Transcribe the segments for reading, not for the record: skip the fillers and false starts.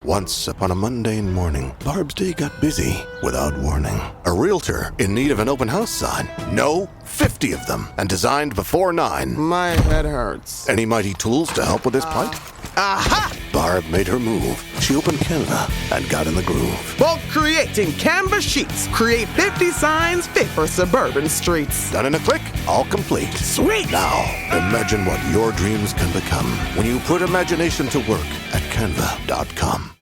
Once upon a mundane morning, Barb's day got busy without warning. A realtor in need of an open house sign. No, 50 of them, and designed before 9. My head hurts. Any mighty tools to help with this plight? Aha! Barb made her move. She opened Canva and got in the groove. Bulk creating Canva sheets. Create 50 signs fit for suburban streets. Done in a click, all complete. Sweet! Now, imagine what your dreams can become when you put imagination to work at canva.com.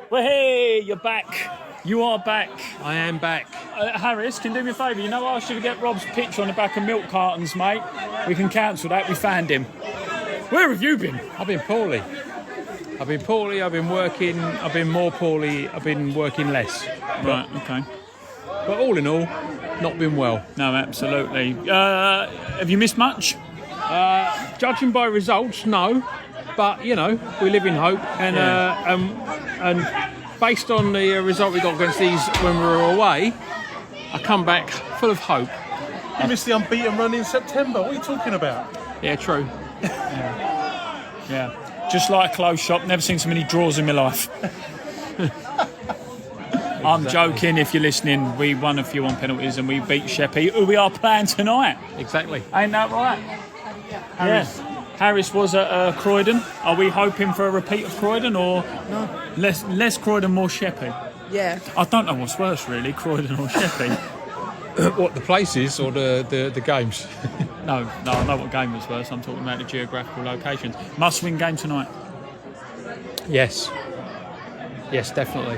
Well, hey, you're back. You are back. I am back. Harris, can you do me a favour? You know I asked you to get Rob's picture on the back of milk cartons, mate? We can cancel that. We found him. Where have you been? I've been poorly. I've been working. I've been more poorly. I've been working less. Right, okay. But all in all, not been well. No, absolutely. Have you missed much? Judging by results, no. But, you know, we live in hope. And based on the result we got against these when we were away, I come back full of hope. You missed the unbeaten run in September. What are you talking about? Yeah, true. Yeah. Just like a clothes shop, never seen so many draws in my life. I'm joking, if you're listening. We won a few on penalties and we beat Sheppey, who we are playing tonight. Exactly. Ain't that right? Harris was at Croydon. Are we hoping for a repeat of Croydon or No. less Croydon, more Sheppey? Yeah. I don't know what's worse, really, Croydon or Sheppey. What, the places or the games? No, I know what game was worse. I'm talking about the geographical locations. Must-win game tonight. Yes, definitely.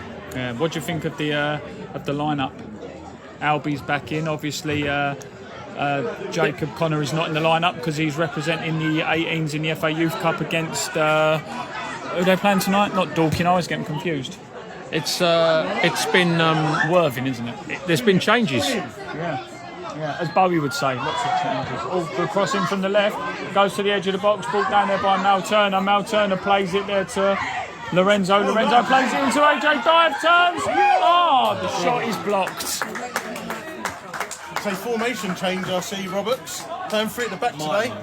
What do you think of the lineup? Albie's back in, obviously. Jacob Connor is not in the lineup because he's representing the 18s in the FA Youth Cup against who are they playing tonight? Not Dorking. I always get them confused. It's been Worthing, isn't it? there's been changes. Yeah. As Bowie would say, lots of changes. All the crossing from the left goes to the edge of the box, brought down there by Mal Turner. Mal Turner plays it there to Lorenzo. Lorenzo plays it into AJ. Dive turns. Oh, the shot is blocked. Say formation change, I see, Roberts. Playing free at the back today.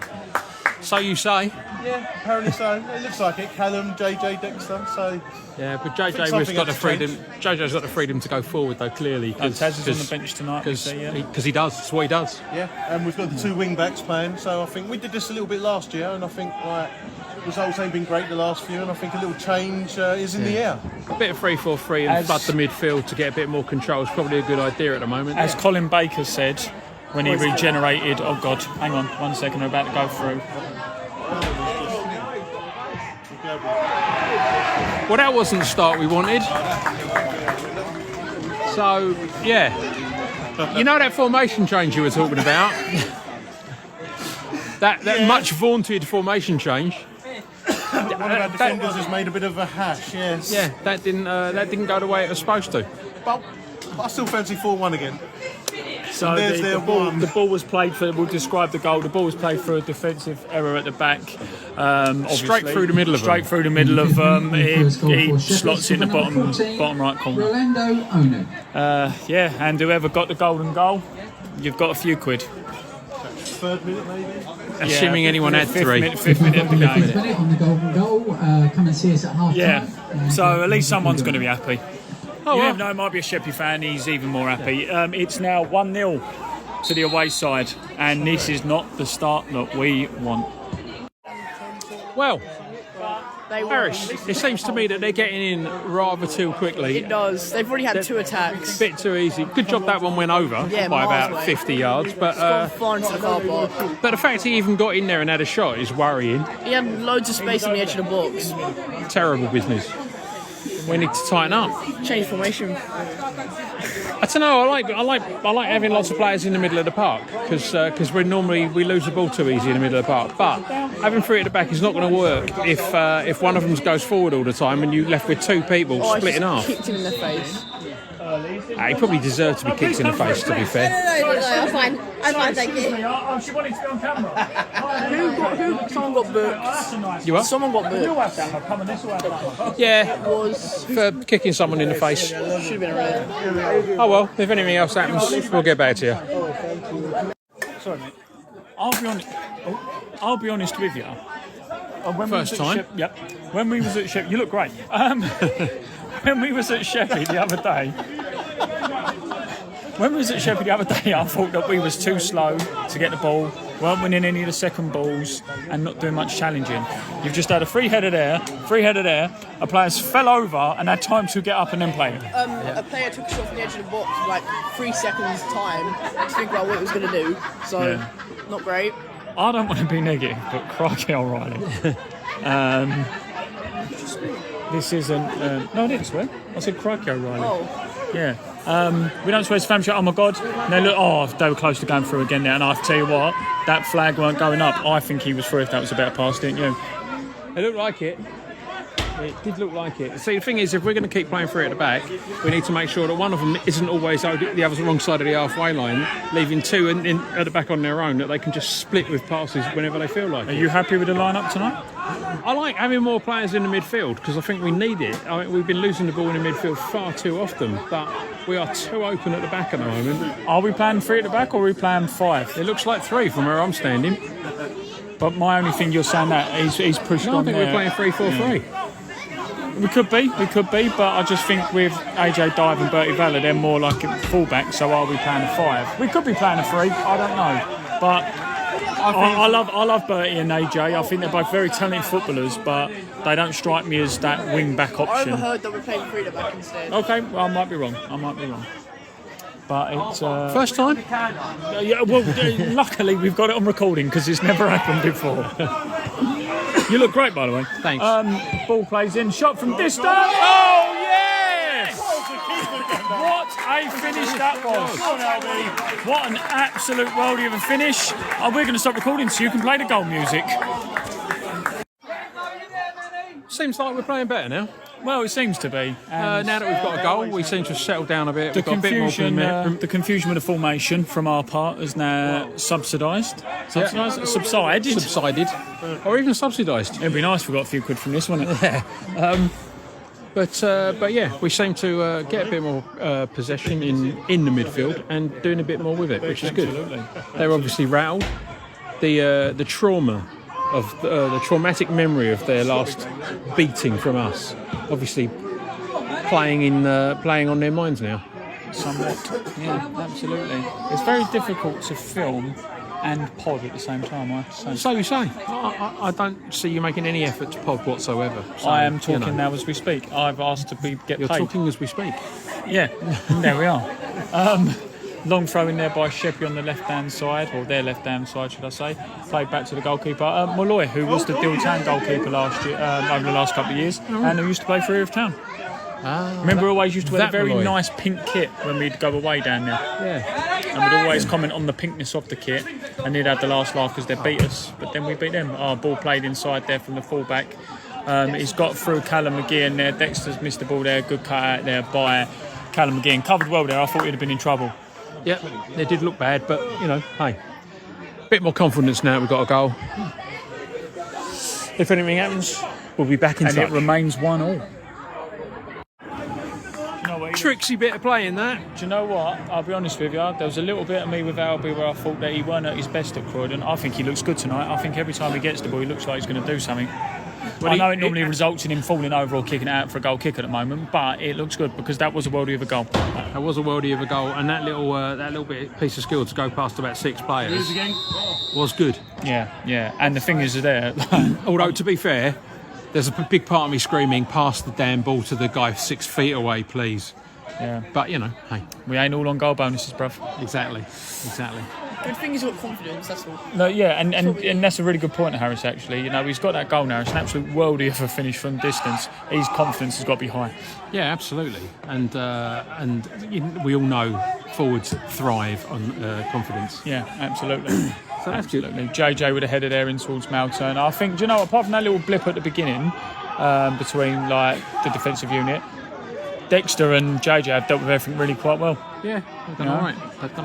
So you say? Yeah, apparently so. It looks like it. Callum, JJ, Dexter, so... Yeah, but JJ's got the freedom. JJ's got the freedom to go forward, though. Clearly, Taz is on the bench tonight. because he does. That's what he does. Yeah, and we've got the two wing backs playing, so I think we did this a little bit last year, and I think results ain't been great the last few, and I think a little change is in the air. A bit of 3-4-3 and flood the midfield to get a bit more control is probably a good idea at the moment. As Colin Baker said when he regenerated, oh God, hang on 1 second, we're about to go through. Well, that wasn't the start we wanted. So, yeah. You know that formation change you were talking about? that much vaunted formation change. One of our defenders has made a bit of a hash, yes. Yeah, that didn't go the way it was supposed to. But I still fancy 4-1 again. So the ball was played for, we'll describe the goal, the ball was played for a defensive error at the back. Straight through the middle of them. Straight through the middle of them. He slots in the bottom right corner. And whoever got the golden goal, you've got a few quid. Third minute maybe? Assuming anyone had three. Fifth minute of the game. Minute on the golden goal. Come and see us at half time. Yeah, so at least someone's going to be happy. Oh, You well. never know, it might be a Sheppey fan, he's even more happy. It's now 1-0 to the away side, and this is not the start that we want. Well, They Harris, it seems to me that they're getting in rather too quickly. It does. They've already had two attacks. Bit too easy. Good job that one went over Yeah, by miles about away. 50 yards. But Gone far into the car park. but the fact he even got in there and had a shot is worrying. He had loads of space on the edge of the box. Terrible business. We need to tighten up. Change formation. I don't know. I like having lots of players in the middle of the park because we lose the ball too easy in the middle of the park. But having three at the back is not going to work if one of them goes forward all the time and you're left with two people splitting I half. just kicked him in the face. He probably deserved to be kicked in the face, to be fair. No, I'm fine. I'm fine, thank you. Oh, she wanted to be on camera. Someone got booked. You what? Someone got booked. Yeah, Was for kicking someone in the face. should have been a red. Oh well, if anything else happens, we'll get back to you. Sorry, mate. I'll be honest with you. First time? Yep. When we was at Sheppey, you look great. When we was at Sheppey the other day, I thought that we was too slow to get the ball, weren't winning any of the second balls, and not doing much challenging. You've just had a free header there. A player's fell over and had time to get up and then play it. A player took a shot from the edge of the box in like 3 seconds time to think about what he was going to do. So, not great. I don't want to be negative, but crikey, O'Reilly. This isn't. No, I didn't swear. I said crikey, O'Reilly. Oh. Yeah. We don't swear to fam shot. Oh my God. No, look. Oh, they were close to going through again there. And I tell you what, that flag weren't going up. I think he was through if that was a better pass, didn't you? It looked like it. It did look like it. See, the thing is, if we're going to keep playing free at the back, we need to make sure that one of them isn't always the other's wrong side of the halfway line, leaving two at the back on their own, that they can just split with passes whenever they feel like it. Are you happy with the lineup tonight? I like having more players in the midfield because I think we need it. I mean, we've been losing the ball in the midfield far too often, but we are too open at the back at the moment. Are we playing 3 at the back or are we playing 5? It looks like 3 from where I'm standing. But my only thing, you're saying that he's pushed on I think there. we're playing 3-4-3. We could be, but I just think with AJ Dive and Bertie Valla, they're more like a fullback, so are we playing a 5? We could be playing a 3, I don't know. But I love Bertie and AJ. I think they're both very talented footballers, but they don't strike me as that wing-back I option. overheard that we're playing 3 at the back instead. Okay, well, I might be wrong. But it's... First time? Yeah, well, luckily we've got it on recording because it's never happened before. You look great, by the way. Thanks. Ball plays in, shot from distance. Oh, yes! What a finish that was. What an absolute worldie of a finish. We're going to stop recording so you can play the goal music. Seems like we're playing better now. Well, it seems to be. Now that we've got a goal, we seem to have settled down a bit. The We've got a bit more momentum. the confusion with the formation from our part is now subsided, Or even subsidised. It'd be nice if we got a few quid from this, wouldn't it? Yeah. But yeah, we seem to get a bit more possession in the midfield and doing a bit more with it, which is good. Absolutely. They're obviously rattled. The trauma of the traumatic memory of their last beating from us, obviously playing on their minds now. Somewhat. Yeah, absolutely. It's very difficult to film and pod at the same time, I have to say. So you say. I don't see you making any effort to pod whatsoever. So, I am talking now as we speak. I've asked to get You're paid. talking as we speak. Yeah, there we are. Long throw in there by Sheppey on the left-hand side, or their left-hand side, should I say. Played back to the goalkeeper, Molloy, who was the Dill Town goalkeeper last year, over the last couple of years, and who used to play for Erith Town. Remember, we always used to wear a very Molloy. nice pink kit when we'd go away down there. Yeah. And we'd always comment on the pinkness of the kit, and they'd have the last laugh because they beat us. But then we beat them. Our ball played inside there from the fullback. He's got through Callum McGee in there. Dexter's missed the ball there. Good cut out there by Callum McGee. And covered well there. I thought he'd have been in trouble. Yeah, they did look bad, but, hey, a bit more confidence now we've got a goal. If anything happens, we'll be back in touch. And it remains 1-1. Tricksy bit of play in that. Do you know what? I'll be honest with you. There was a little bit of me with Albie where I thought that he weren't at his best at Croydon. I think he looks good tonight. I think every time he gets the ball, he looks like he's going to do something. I know it normally results in him falling over or kicking it out for a goal kick at the moment, but it looks good because that was a worldie of a goal. That was a worldie of a goal, and that little piece of skill to go past about 6 players was good. Yeah. And the thing is there... Although, to be fair, there's a big part of me screaming, pass the damn ball to the guy 6 feet away, please. Yeah. But, hey. We ain't all on goal bonuses, bruv. Exactly. Good thing he's got confidence, that's all. No, yeah, and that's a really good point, Harris, actually. He's got that goal now. It's an absolute worldie of a finish from distance. His confidence has got to be high. Yeah, absolutely. And we all know forwards thrive on confidence. Yeah, absolutely. So that's absolutely. JJ with a header there in towards Malturn. I think, do you know, apart from that little blip at the beginning between the defensive unit, Dexter and JJ have dealt with everything really quite well. Yeah, they've done all right.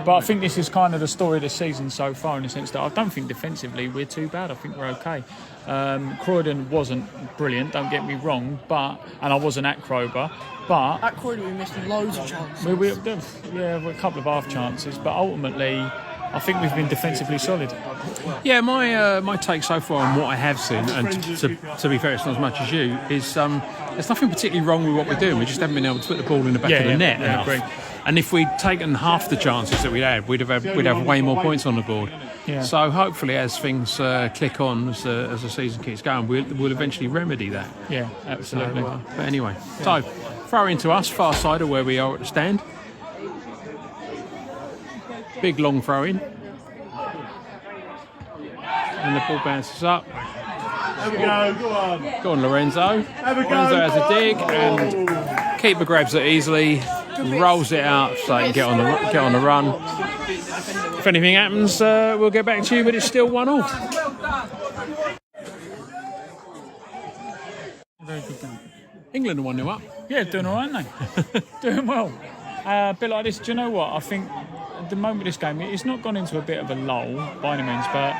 But I think this is kind of the story of the season so far, in the sense that I don't think defensively we're too bad. I think we're okay. Croydon wasn't brilliant, don't get me wrong, and I wasn't at Crowbar, but At Croydon we missed loads of chances. we a couple of half chances, but ultimately I think we've been defensively solid. Yeah, my take so far on what I have seen, and to be fair, it's not as much as you, is there's nothing particularly wrong with what we're doing. We just haven't been able to put the ball in the back of the net enough. Agree. And if we'd taken half the chances that we'd had, we'd have way more points on the board. Yeah. So hopefully, as things click on, as the season keeps going, we'll eventually remedy that. Yeah, absolutely. So, but anyway, so throw into us, far side of where we are at the stand. Big long throw in. And the ball bounces up. There we go, go on. Go on, Lorenzo. Have a go, Lorenzo has go a dig on. and keeper grabs it easily, rolls it out so he can get on the run. If anything happens, we'll get back to you, but it's still 1-1. Very good game. England are 1-0 up. Yeah, doing all right, aren't they? Doing well. A bit like this. Do you know what? I think at the moment of this game, it's not gone into a bit of a lull by any means, but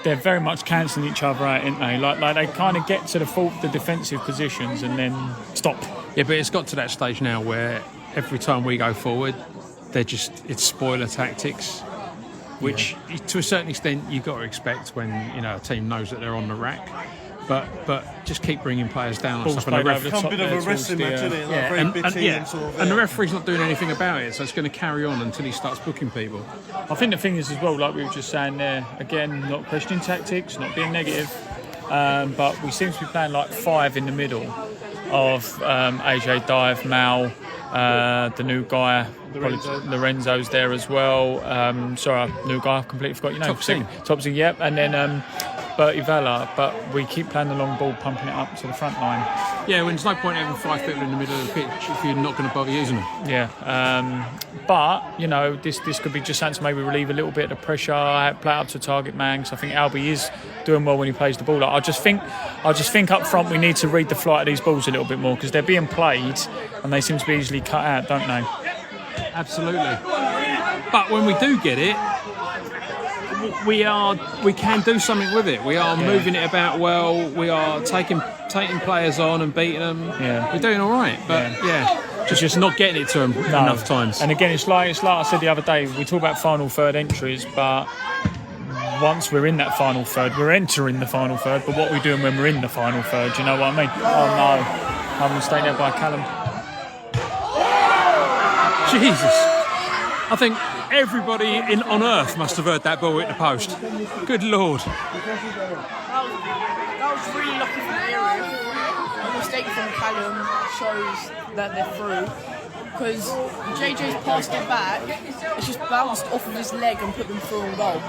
they're very much cancelling each other out, aren't they? Like they kind of get to the defensive positions and then stop. Yeah, but it's got to that stage now where every time we go forward, it's spoiler tactics, which to a certain extent you've got to expect when a team knows that they're on the rack. But just keep bringing players down and stuff. And It's a bit of a wrestling match, isn't it? Like very bitty and sort of. And the referee's not doing anything about it, so it's going to carry on until he starts booking people. I think the thing is as well, like we were just saying there, again, not questioning tactics, not being negative, but we seem to be playing like five in the middle of AJ, Dive, Mal, the new guy, Lorenzo's there as well. Sorry, new guy, I've completely forgot your name. Topsy, yep. And then Bertie Vella, but we keep playing the long ball, pumping it up to the front line. Yeah, when there's no point having five people in the middle of the pitch if you're not going to bother using them. Yeah, but this could be just something to maybe relieve a little bit of the pressure, play up to target man. Because I think Albie is doing well when he plays the ball. I just think up front we need to read the flight of these balls a little bit more because they're being played and they seem to be easily cut out, don't they? Absolutely. But when we do get it, we can do something with it. We are moving it about well. We are taking players on and beating them. Yeah. We're doing all right. But just not getting it to them enough times. And again, it's like I said the other day. We talk about final third entries, but once we're in that final third, we're entering the final third. But what are we doing when we're in the final third? Do you know what I mean? Oh no, I'm going to stay there by Callum. Jesus. I think everybody on earth must have heard that ball hit the post. Good Lord. That was really lucky from Erith. A mistake from Callum shows that they're through. Because JJ's passed it back, it's just bounced off of his leg and put them through on goal.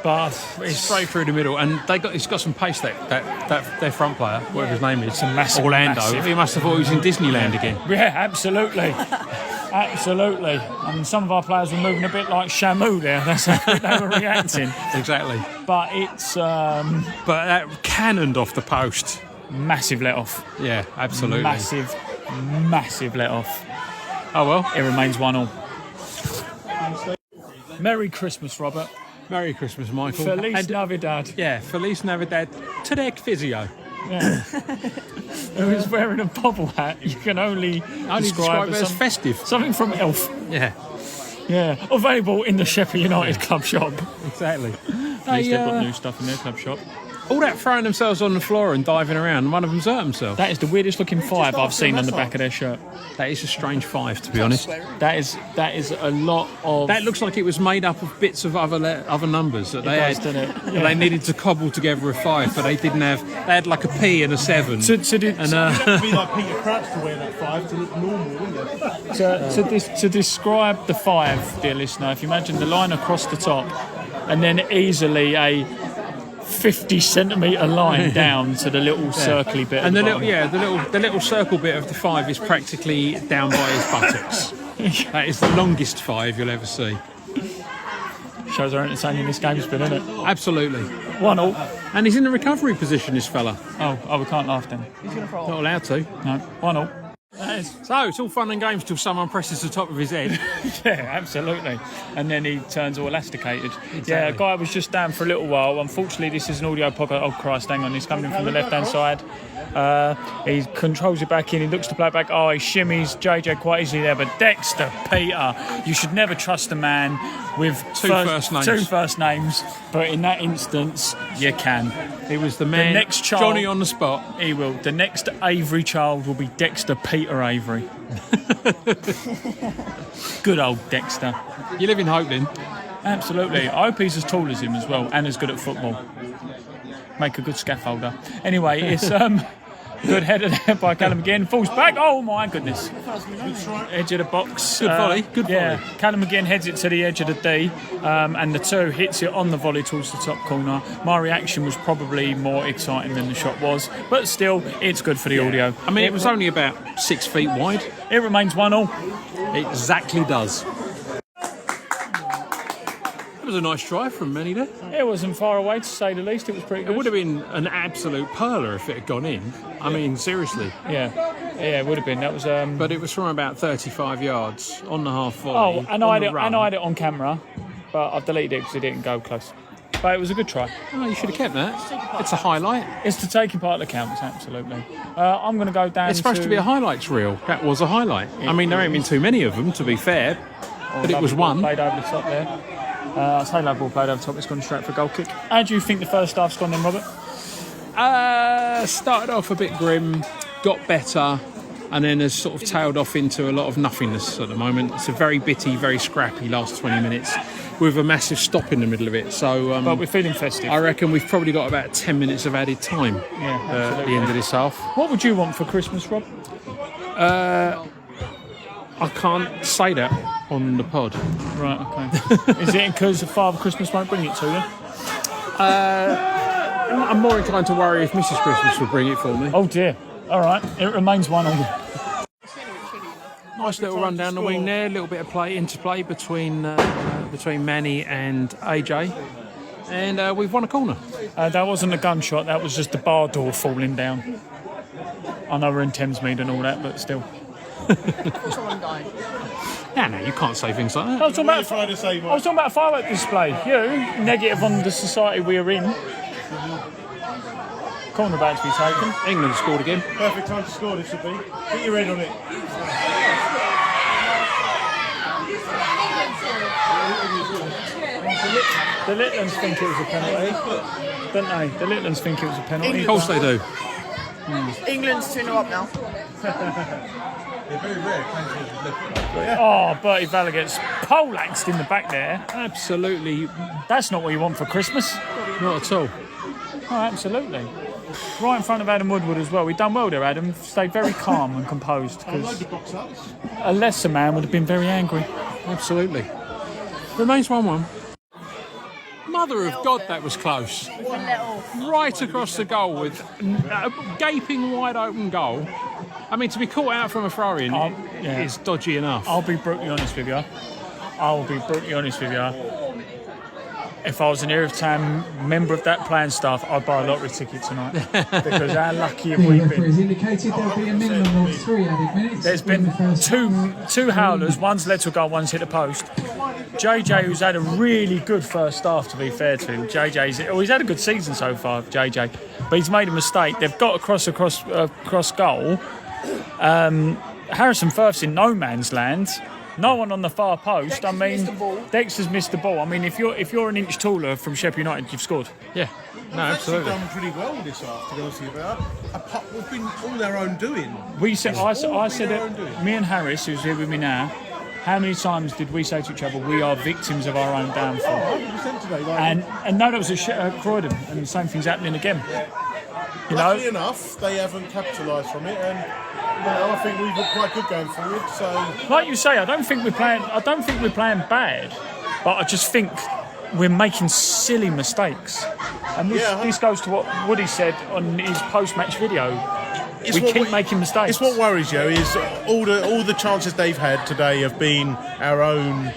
But it's straight through the middle, and it's got some pace. That their front player, whatever his name is, Orlando. He must have thought he was in Disneyland again. Yeah, absolutely. Absolutely. And some of our players were moving a bit like Shamu there. That's how they were reacting. Exactly. But it's... but that cannoned off the post. Massive let-off. Yeah, absolutely. Massive let-off. Oh well. It remains 1-1. Merry Christmas, Robert. Merry Christmas, Michael. Feliz Navidad. Yeah, Feliz Navidad. Tonic physio. Yeah. Who is wearing a bobble hat you can only describe it as festive. Something from Elf. Yeah. Yeah. Available in the Sheppey United club shop. Exactly. At least they've got new stuff in their club shop. All that throwing themselves on the floor and diving around, one of them's hurt himself. That is the weirdest looking 5 I've seen on the back of their shirt. That is a strange 5, to be honest. That is a lot of... That looks like it was made up of bits of other numbers that they had. Yeah. They needed to cobble together a 5, but they didn't have... They had like a P and a 7. You'd have to be like Peter Crouch to wear that 5 to look normal, wouldn't you? To describe the 5, dear listener, if you imagine the line across the top and then easily a 50 centimetre line down to the little circly bit. And the little circle bit of the 5 is practically down by his buttocks. That is the longest 5 you'll ever see. Shows how entertaining this game's been, isn't it? Absolutely. 1-1. And he's in the recovery position, this fella. Oh, we can't laugh then. He's going to throw Not allowed to. No, 1-0. So it's all fun and games till someone presses the top of his head. Yeah, absolutely. And then he turns all elasticated. Yeah, a guy was just down for a little while. Unfortunately, this is an audio podcast. Oh, Christ, hang on. He's coming from the left-hand side. He controls it back in. He looks to play it back. Oh, he shimmies JJ quite easily there. But Dexter, Peter, you should never trust a man with Two first names. But in that instance, you can. He was the man, next child, Johnny on the spot. He will. The next Avery child will be Dexter Peter Avery. Good old Dexter. You live in hope then. Absolutely. I hope he's as tall as him as well and as good at football. Make a good scaffolder. Anyway, it's good header there by Callum again. Falls back. Oh my goodness. Edge of the box. Good volley. Good volley. Yeah. Callum again heads it to the edge of the D, and the 2 hits it on the volley towards the top corner. My reaction was probably more exciting than the shot was, but still, it's good for the audio. I mean, it was only about 6 feet wide. It remains 1-1. It exactly does. It was a nice try from Manny there. It wasn't far away, to say the least. It was pretty good. It would have been an absolute perler if it had gone in. I mean, seriously. Yeah, it would have been. That was. But it was from about 35 yards on the half volley. Oh, and I had it on camera, but I've deleted it because it didn't go close. But it was a good try. Oh, you should have kept that. It's a highlight. It's the taking part that counts, absolutely. I'm going to go down. It's supposed to be a highlights reel. That was a highlight. I mean, there ain't been too many of them, to be fair, but it was one. Played over the top there. I say love ball played over the top. It's gone straight for a goal kick. How do you think the first half's gone then, Robert? Started off a bit grim, got better, and then has sort of tailed off into a lot of nothingness at the moment. It's a very bitty, very scrappy last 20 minutes with a massive stop in the middle of it. So, but we're feeling festive. I reckon we've probably got about 10 minutes of added time at the end of this half. What would you want for Christmas, Rob? I can't say that on the pod. Right, okay. Is it because Father Christmas won't bring it to you? I'm more inclined to worry if Mrs. Christmas will bring it for me. Oh dear. All right, it remains 1-1. Nice little run down the wing there, a little bit of interplay between Manny and AJ. And we've won a corner. That wasn't a gunshot, that was just the bar door falling down. I know we're in Thamesmead and all that, but still. Someone died. No, you can't say things like that. I was talking about a firework display. You, negative on the society we're in. Corner about to be taken. England scored again. Perfect time to score this would be. Get your head on it. The Litlands think it was a penalty, don't they? The Litlands think it was a penalty. Of course they do. England's 2-0 up now. Oh, Bertie Valla gets poleaxed in the back there. Absolutely. That's not what you want for Christmas. Not at all. Oh, absolutely. Right in front of Adam Woodward as well. We've done well there, Adam. Stayed very calm and composed. Because a lesser man would have been very angry. Absolutely. Remains 1-1. Mother of God, that was close. Right across the goal with a gaping wide open goal. I mean, to be caught out from a throw-in is dodgy enough. I'll be brutally honest with you. If I was an Erith Town member of that playing staff, I'd buy a lottery ticket tonight. Because how lucky have we been? Indicated there'll be a minimum of 3 added minutes. There's been two howlers, one's led to a goal, one's hit the post. JJ, who's had a really good first half, to be fair to him. He's had a good season so far, JJ, but he's made a mistake. They've got across goal. Harrison Firth's in no man's land. No one on the far post. Dexter's missed the ball. I mean, if you're an inch taller from Sheppey United, you've scored. Yeah, no, absolutely. We've done pretty well this half, to be honest with you. We've been all their own doing. I said it. Me and Harris, who's here with me now. How many times did we say to each other, we are victims of our own downfall? 100% today. And no, that was Croydon, and the same thing's happening again. Luckily enough, they haven't capitalised from it, and I think we've been quite good going forward. So, like you say, I don't think we're playing bad, but I just think we're making silly mistakes. And this goes to what Woody said on his post-match video. We keep making mistakes. It's what worries you is all the chances they've had today have been our own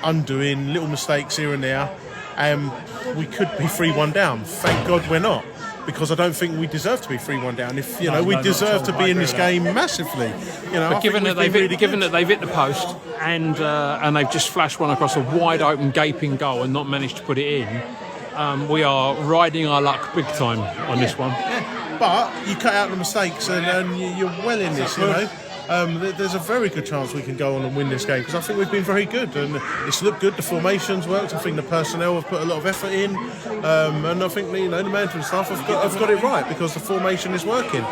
undoing, little mistakes here and there, and we could be 3-1 down. Thank God we're not. because I don't think we deserve to be 3-1 down. If we deserve to be in this game massively. But given that they've hit the post and they've just flashed one across a wide open gaping goal and not managed to put it in, we are riding our luck big time on this one. Yeah. But you cut out the mistakes and you're well in this. There's a very good chance we can go on and win this game because I think we've been very good and it's looked good. The formations worked. I think the personnel have put a lot of effort in, and I think the management staff have got it right because the formation is working.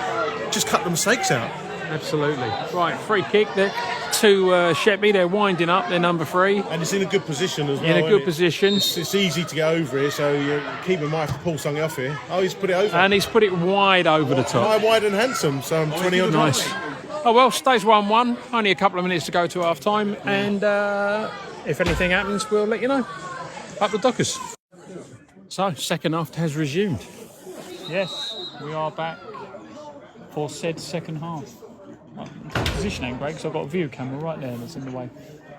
Just cut the mistakes out. Absolutely. Right, free kick there to Sheppey. They're winding up. They're number 3. And it's in a good position as well. In a good position. It's easy to get over here, so you keep in mind to pull something off here. Oh, he's put it over. And he's put it wide over the top. Wide and handsome, so 20 odd nice. Oh well, stays 1-1. Only a couple of minutes to go to half time, and if anything happens, we'll let you know. Up the Dockers. So, second half has resumed. Yes, we are back for said second half. Position ain't great because I've got a view camera right there that's in the way.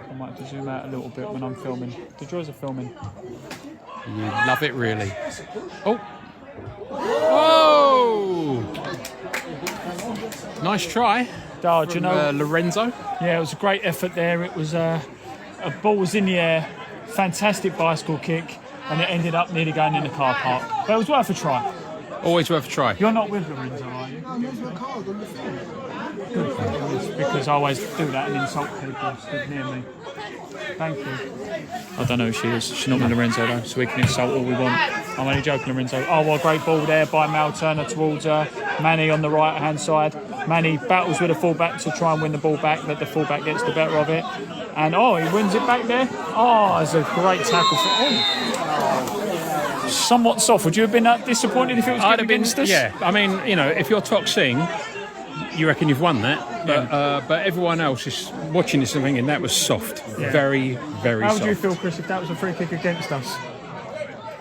I might have to zoom out a little bit when I'm filming. The joys of filming. You love it, really. Oh! Whoa! Nice try. Do you know Lorenzo? Yeah, it was a great effort there. It was a ball was in the air, fantastic bicycle kick, and it ended up nearly going in the car park. But it was worth a try. Always worth a try. You're not with Lorenzo, are you? Good. Because I always do that and insult people stood near me. Thank you. I don't know who she is. She's not with Lorenzo though, so we can insult all we want. I'm only joking, Lorenzo. Oh, what a great ball there by Mal Turner towards Manny on the right-hand side. Manny battles with the fullback to try and win the ball back, but the fullback gets the better of it. And he wins it back there. Oh, it's a great tackle for somewhat soft. Would you have been disappointed if it was against us? Yeah, I mean, if you're Toxing, you reckon you've won that, but everyone else is watching this and thinking that was soft. Yeah. Very, very soft. How would you feel, Chris, if that was a free kick against us?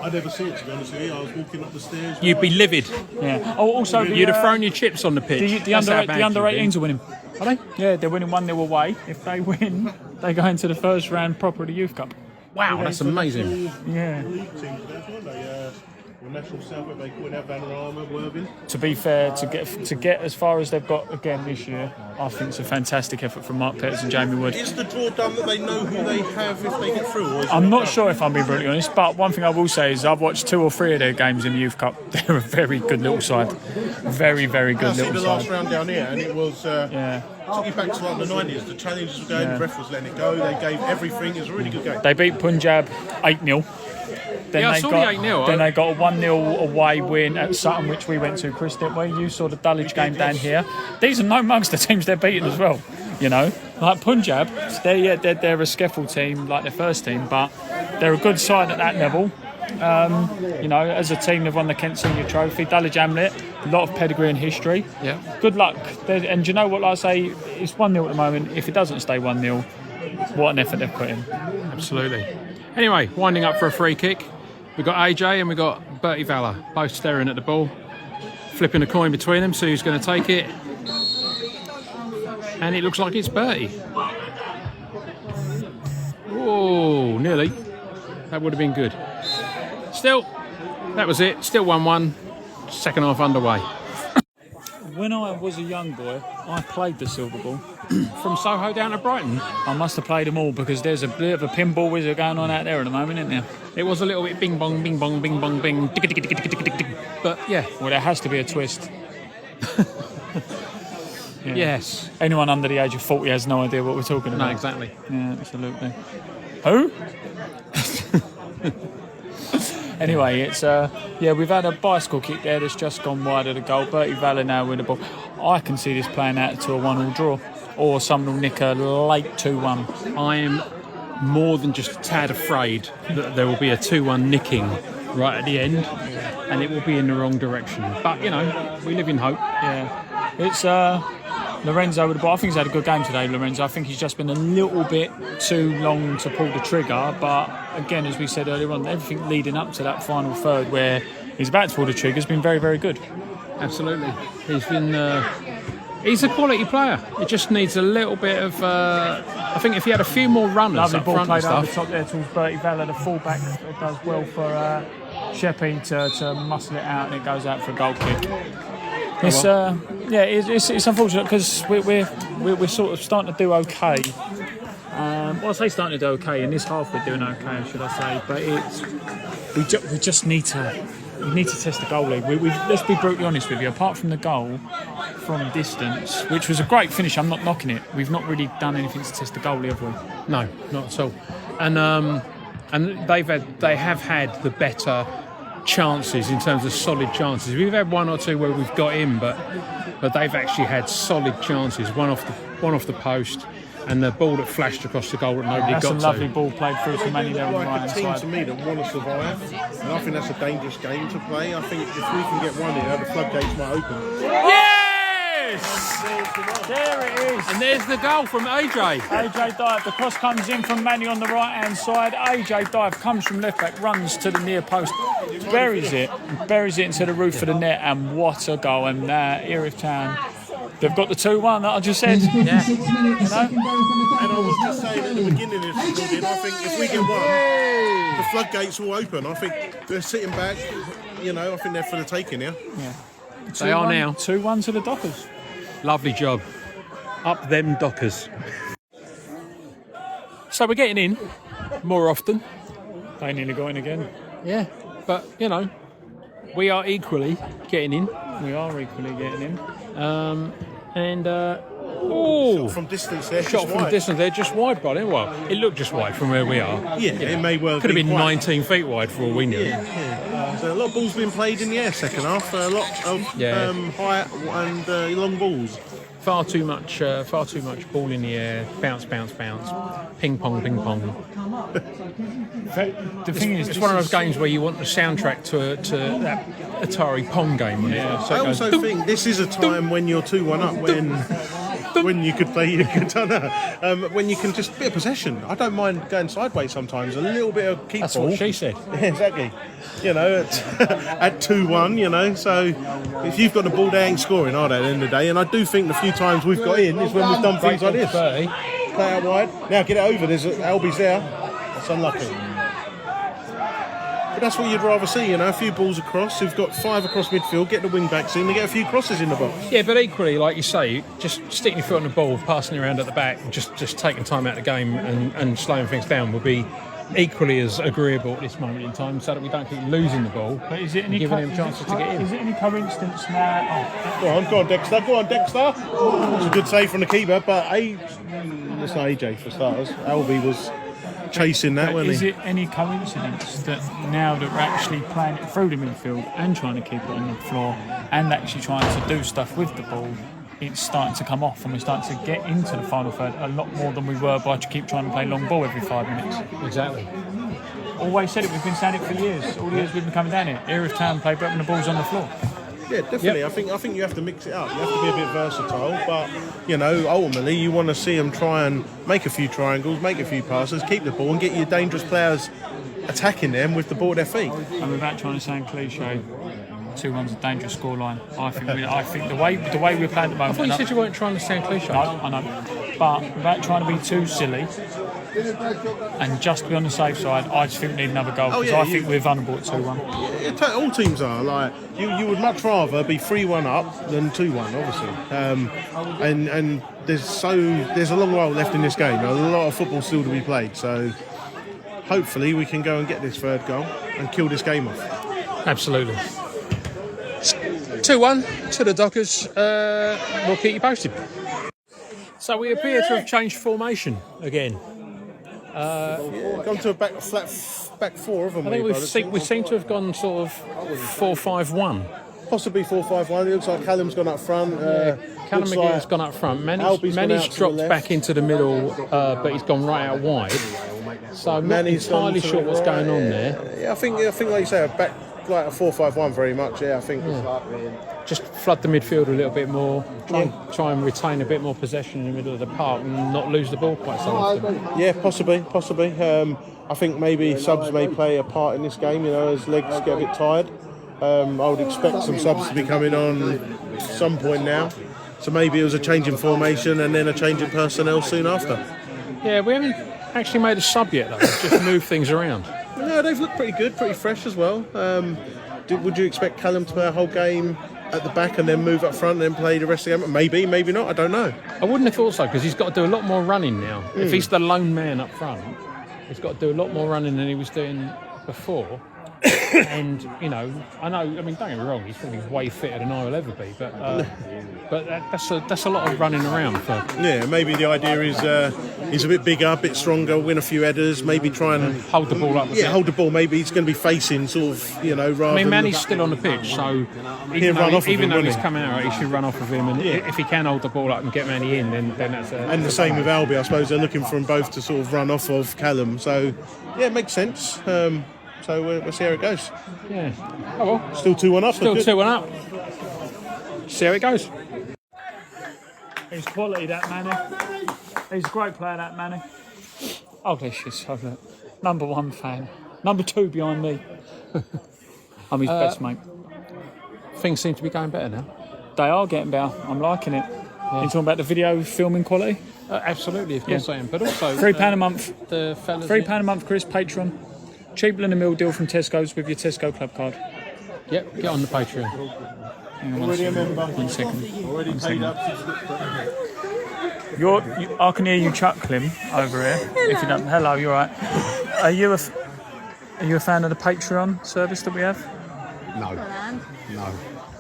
I never see it, to be honest with you. I was walking up the stairs. You'd be livid. Yeah. Oh, also, you'd have thrown your chips on the pitch. The under 18s are winning. Are they? Yeah, they're winning 1-0 away. If they win, they go into the first round proper of the Youth Cup. Wow, that's amazing. Yeah. National South, they call it Vanarama, Worthing. To be fair, to get as far as they've got again this year, I think it's a fantastic effort from Mark Peters and Jamie Wood. Is the draw done that they know who they have if they get through? Or I'm not sure if I'm being brutally honest, but one thing I will say is I've watched 2 or 3 of their games in the Youth Cup. They're a very good little side. Very, very good little side. I see the last round down here, and it was... took you back to like the 90s. The challenges were going, the ref was letting it go. They gave everything. It was a really good game. They beat Punjab 8-0. Then I saw the 8-0. Then they got a 1-0 away win at Sutton, which we went to, Chris, didn't we? You saw the Dulwich game down here. These are no mugs the teams they're beating as well. Like Punjab, they're a scuffle team, like their first team, but they're a good side at that level. As a team, they've won the Kent Senior Trophy. Dulwich Hamlet, a lot of pedigree and history. Yeah. Good luck. And do you know what I say? It's 1-0 at the moment. If it doesn't stay 1-0, what an effort they've put in. Absolutely. Anyway, winding up for a free kick. We've got AJ and we've got Bertie Valor, both staring at the ball, flipping a coin between them, so who's going to take it? And it looks like it's Bertie. Oh, nearly. That would have been good. Still, that was it. Still 1-1. Second half underway. When I was a young boy, I played the silver ball. From Soho down to Brighton. I must have played them all because there's a bit of a pinball wizard going on out there at the moment, isn't there? It was a little bit bing bong, bing bong, bing bong, bing. But yeah. Well, there has to be a twist. Yeah. Yes. Anyone under the age of 40 has no idea what we're talking about. No, exactly. Yeah, absolutely. Who? Anyway, it's we've had a bicycle kick there that's just gone wide of the goal. Bertie Valor now with the ball. I can see this playing out to a 1-1 draw, or someone will nick a late 2-1. I am more than just a tad afraid that there will be a 2-1 nicking right at the end, and it will be in the wrong direction. But we live in hope. Yeah, it's Lorenzo with the ball. I think he's had a good game today, Lorenzo. I think he's just been a little bit too long to pull the trigger. But again, as we said earlier on, everything leading up to that final third where he's about to pull the trigger has been very, very good. Absolutely. He's been... he's a quality player. It just needs a little bit of... I think if he had a few more runners lovely up ball front played and over stuff... the top there towards Bertie Valor, the fullback, does well for Sheppey to muscle it out, and it goes out for a goal kick. It's unfortunate because we're sort of starting to do okay. Well, I say starting to do okay. In this half, we're doing okay, should I say? But we just need to test the goalie. Let's be brutally honest with you. Apart from the goal from distance, which was a great finish, I'm not knocking it. We've not really done anything to test the goalie, have we? No, not at all. And they have had the better chances in terms of solid chances. We've had one or two where we've got in, but they've actually had solid chances. One off the post, and the ball that flashed across the goal that nobody got to. That's a lovely ball played through to Manny there on the right hand team side. to me that want to survive, and I think that's a dangerous game to play. I think if we can get one here, the floodgates might open. Yes! There it is. And there's the goal from AJ. AJ dive. The cross comes in from Manny on the right hand side. AJ dive comes from left back, runs to the near post, buries it into the roof of the net, and what a goal! And Erith Town, they've got the 2-1 that I just said. Yeah. 56 minutes, second goal from the And I was Dockers. just saying at the beginning of this recording, I think if we get one, the floodgates will open. I think they're sitting back, I think they're for the taking here. Yeah. They are now. 2-1 to the Dockers. Lovely job. Up them Dockers. So we're getting in more often. They nearly got in again. Yeah. But, we are equally getting in. We are equally getting in. From distance there, Shot just from wide. distance, they're just wide, buddy. Well, it looked just wide from where we are. Yeah, it may well Could have been quite- 19 feet wide for all we knew. Yeah. So a lot of balls being played in the air second half. A lot of high and long balls. Far too much ball in the air. Bounce, bounce, bounce. Ping pong, ping pong. The thing is, It's one of those games where you want the soundtrack to that Atari Pong game. Yeah. So I it goes, also think this is a time when you're 2-1 up, when you could play your katana, when you can just bit of possession. I don't mind going sideways sometimes. A little bit of keep That's ball. what she said. Yeah, exactly. At 2-1, so if you've got the ball, they ain't scoring, are they, at the end of the day? And I do think the few times we've got in is when we've done things like this. Play out wide. Now get it over. There's Albie's there. That's unlucky. But that's what you'd rather see, a few balls across. We've got 5 across midfield, get the wing backs in, they get a few crosses in the box. Yeah, but equally, like you say, just sticking your foot on the ball, passing it around at the back, and just taking time out of the game and slowing things down would be equally as agreeable at this moment in time, so that we don't keep losing the ball. But is it any giving him chances to get in? Is it any coincidence now? Go on, Dexter. It's a good save from the keeper, but it's not AJ for starters. Albie was chasing that, wasn't he? Is it any coincidence that now that we're actually playing it through the midfield and trying to keep it on the floor and actually trying to do stuff with the ball, it's starting to come off and we're starting to get into the final third a lot more than we were by to keep trying to play long ball every 5 minutes. Exactly. Always said it, we've been saying it for years. All the years we've been coming down here. Erith Town play better when the ball's on the floor. Yeah, definitely. Yep. I think you have to mix it up. You have to be a bit versatile, but ultimately you want to see them try and make a few triangles, make a few passes, keep the ball, and get your dangerous players attacking them with the ball at their feet. And without trying to sound cliche, 2-1's a dangerous scoreline. I think the way we're playing at the moment. I thought you said you weren't trying to sound cliche. No, I know, but without trying to be too silly. And just to be on the safe side, I just think we need another goal because I think we're vulnerable at 2-1. Yeah, all teams are. Like you would much rather be 3-1 up than 2-1, obviously. And there's a long while left in this game. A lot of football still to be played. So hopefully we can go and get this third goal and kill this game off. Absolutely. 2-1 to the Dockers. We'll keep you posted. So we appear to have changed formation again. Gone to a back four, haven't we? I think we seem to have gone sort of 4-5-1. Possibly 4-5-1. It looks like Callum's gone up front. Callum McGee's gone up front. Manny's dropped back into the middle, but he's gone right out wide. So I'm not entirely sure what's going on there. Yeah, I think like you say, back like a 4-5-1 very much. Yeah, I think. Just flood the midfield a little bit more. Try and retain a bit more possession in the middle of the park and not lose the ball quite so often. Yeah, possibly. I think maybe subs may play a part in this game. As legs get a bit tired. I would expect some subs to be coming on some point now. So maybe it was a change in formation and then a change in personnel soon after. Yeah, we haven't actually made a sub yet though. Just moved things around. No, they've looked pretty good, pretty fresh as well. Would you expect Callum to play a whole game at the back and then move up front and then play the rest of the game? Maybe, maybe not. I don't know. I wouldn't have thought so, because he's got to do a lot more running now. If he's the lone man up front, he's got to do a lot more running than he was doing before. And I know. I mean, don't get me wrong. He's probably way fitter than I will ever be. But that's a lot of running around for. Yeah, maybe the idea is he's a bit bigger, a bit stronger, win a few headers, maybe try and hold the ball up. Yeah, hold the ball. Maybe he's going to be facing sort of, rather. I mean, Manny's still on the pitch, so even though he's come out, he should run off of him. And if he can hold the ball up and get Manny in, then that's a. And the same with Albie. I suppose they're looking for them both to sort of run off of Callum. So yeah, it makes sense. So we'll see how it goes. Yeah. Oh well. Still 2-1 up. Still 2-1 up. See how it goes. He's quality, that Manny. He's a great player, that Manny. Oh, there she is. Number 1 fan. Number 2 behind me. I'm his best mate. Things seem to be going better now. They are getting better. I'm liking it. Yeah. You talking about the video filming quality? Absolutely, of course I am. But also £3 a month. The fellas. £3 a month, Chris. Patreon. Cheaper than a meal deal from Tesco's with your Tesco Club card. Yep, get on the Patreon. Hang on one second. Already paid up. I can hear you chuckling over here. Hello. If you don't, hello, you're right. Are you a fan of the Patreon service that we have? No.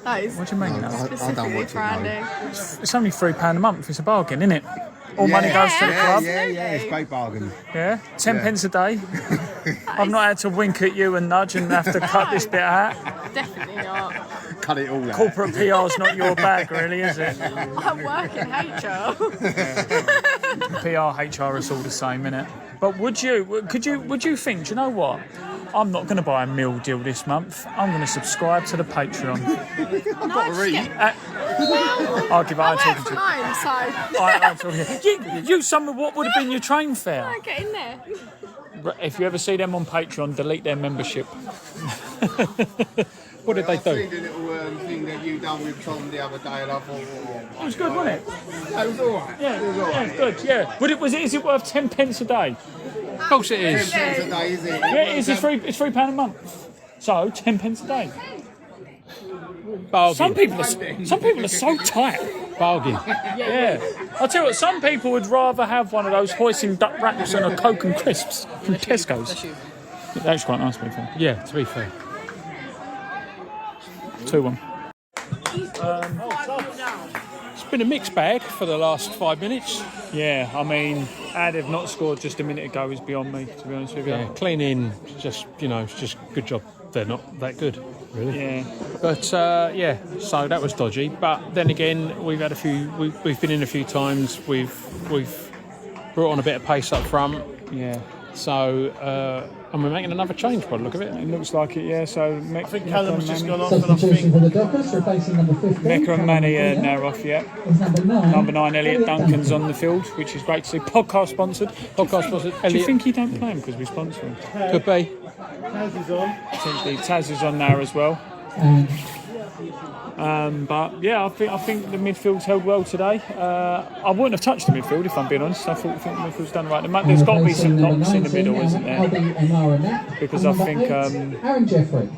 That is What do you mean? No? I don't watch it, no. It's only £3 a month. It's a bargain, isn't it? All money goes to the club. Yeah, it's a great bargain. Yeah, 10 pence a day. I've not had to wink at you and nudge and have to cut this bit out. definitely not. Cut it all out. Corporate PR's not your bag, really, is it? I work in HR. PR, HR is all the same, innit? But would you think, do you know what? I'm not going to buy a meal deal this month. I'm going to subscribe to the Patreon. I've got to read. I'll give I it work from home, so I'm talking. You some of what would have been your train fare. I get in there. If you ever see them on Patreon, delete their membership. What did they I do? seen the little thing that you done with Tom the other day, and I thought, It was good, wasn't it? it was all right. Yeah, it was good. Yeah. Is it worth 10 pence a day? Of course it is. 10 pence a day, is it? Yeah, it's £3 a month. So 10 pence a day. Bargain. Some people are so tight. Bargain. Yeah. I'll tell you what, some people would rather have one of those hoisin duck wraps and a Coke and crisps from Tesco's. That's quite nice, to be fair. Yeah, to be fair. 2-1. It's been a mixed bag for the last 5 minutes. Yeah, I mean, how they've not scored just a minute ago is beyond me, to be honest with you. Yeah, cleaning, just good job. They're not that good, really. Yeah. But so that was dodgy. But then again, we've had a few. We've been in a few times. We've brought on a bit of pace up front. Yeah. So and we're making another change by the look of it. It looks like it, yeah. So I think Callum's just gone off, and I think for the Dockers, replacing number 15. Mecca and Manny are now off, yeah. Is number 9. Number 9, Elliot Duncan's on the field, which is great to see. Podcast sponsored. Podcast-sponsored. Do you Elliot. think he don't play him because we sponsor him? Could be. Taz is on. Potentially, Taz is on there as well. But yeah, I think the midfield's held well today. I wouldn't have touched the midfield if I'm being honest. I think the midfield's done right. There's got to be some knocks in the middle, isn't there? Because I think Aaron Jeffrey.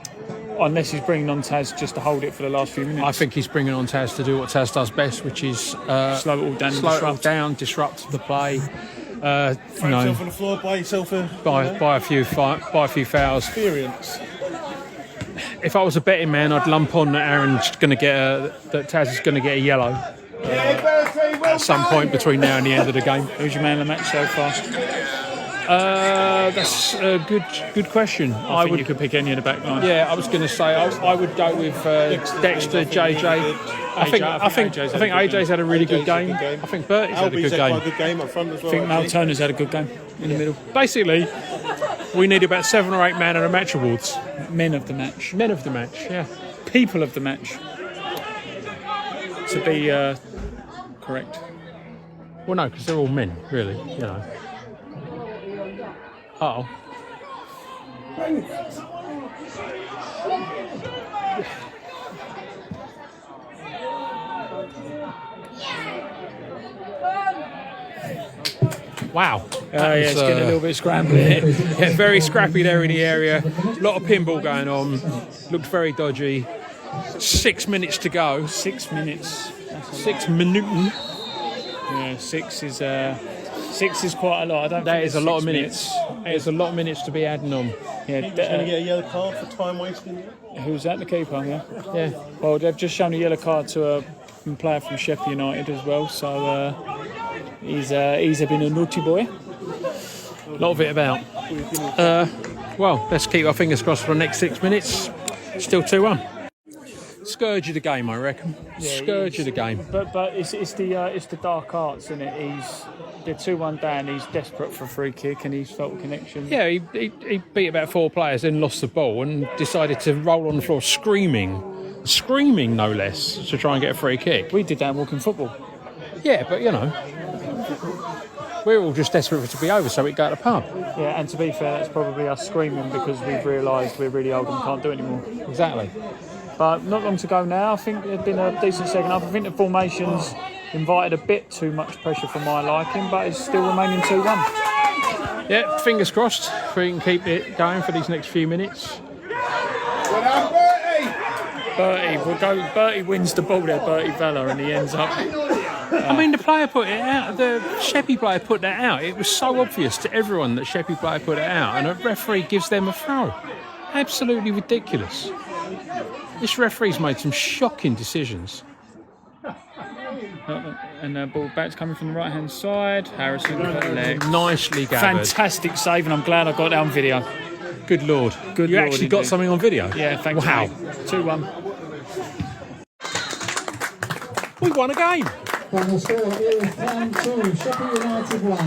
unless he's bringing on Taz just to hold it for the last few minutes. I think he's bringing on Taz to do what Taz does best, which is slow it all down, disrupt the play. Throw yourself on the floor, buy yourself Buy a few fouls. experience. If I was a betting man, I'd lump on that that Taz is going to get a yellow at some point between now and the end of the game. Who's your man of the match so far? That's a good question. I think you could pick any of the back line. Yeah, I was going to say I would go with Dexter, JJ. I think AJ's had a really good game. I think Bertie's had a good game. Quite a good game up front as well. I think Mal Turner's had a good game in the middle. Basically, we need about 7 or 8 man of the match awards. Men of the match. Men of the match, yeah. People of the match. To be correct. Well, no, because they're all men, really, you know. Uh-oh. Wow. Yeah, it's getting a little bit scrambling. Yeah, very scrappy there in the area. A lot of pinball going on. Looked very dodgy. 6 minutes to go. 6 minutes. 6 minutes. Yeah, six is quite a lot. I don't. That think is a it's lot 6 of minutes. There's a lot of minutes to be adding on. Yeah, Going to get a yellow card for time wasting. who's that? The keeper. Yeah. Yeah. Well, they've just shown a yellow card to a player from Sheppey United as well. So he's been a naughty boy. A lot of it about. Well, let's keep our fingers crossed for the next 6 minutes. Still 2-1. Scourge of the game, I reckon. Yeah, Scourge of the game. But it's the dark arts, isn't it? They're 2-1 down. He's desperate for a free kick, and he's felt a connection. Yeah, he beat about 4 players, then lost the ball and decided to roll on the floor screaming no less, to try and get a free kick. We did that in walking football. Yeah, but you know, we're all just desperate for it to be over so we can go to the pub. Yeah, and to be fair, that's probably us screaming because we've realised we're really old and can't do it anymore. Exactly. But not long to go now. I think there's been a decent second half. I think the formations invited a bit too much pressure for my liking, but it's still remaining 2-1. Yeah, fingers crossed we can keep it going for these next few minutes. Bertie wins the ball there, Bertie Vella, and he ends up. I mean, the player put it out. The Sheppey player put that out. It was so obvious to everyone that Sheppey player put it out, and a referee gives them a throw. Absolutely ridiculous. This referee's made some shocking decisions. And the ball back's coming from the right hand side. Harrison collects. Nicely gathered. Fantastic save, and I'm glad I got that on video. Good lord. Good you lord, actually got indeed. something on video? Yeah, thanks. Wow. 2-1. We won a game. Final score, Erith 1-2, Sheppey United 1.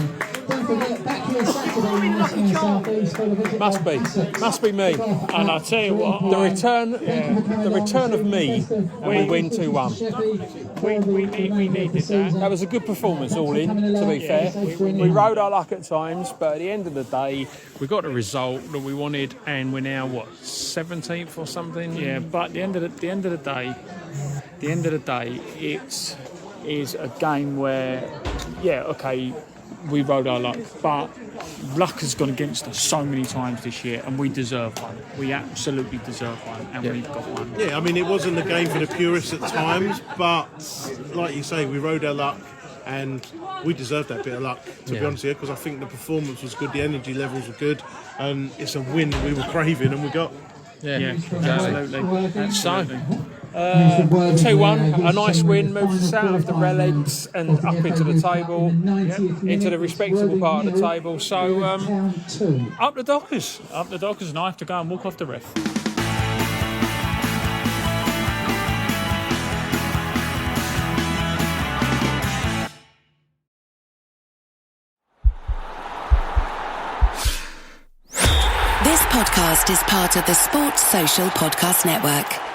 Don't forget, back here Saturday in the South East for the visit Must of be. Ites. Must be me. And I tell you what, The return of me, and we win 2-1. we needed that. That was a good performance all in, to be fair. We rode our luck at times, but at the end of the day, we got the result that we wanted, and we're now, 17th or something? Yeah, but at the end of the day, it is a game where, yeah, okay, we rode our luck, but luck has gone against us so many times this year, and we deserve one. We absolutely deserve one, and we've got one. Yeah, I mean, it wasn't a game for the purists at times, but like you say, we rode our luck, and we deserved that bit of luck, to be honest with you, because I think the performance was good, the energy levels were good, and it's a win we were craving, and we got. Yeah, absolutely. So, 2-1, a nice win, moves us out of the relics and up into the table, into the respectable part of the table. So, up the Dockers. Up the Dockers, and I have to go and walk off the ref. This podcast is part of the Sports Social Podcast Network.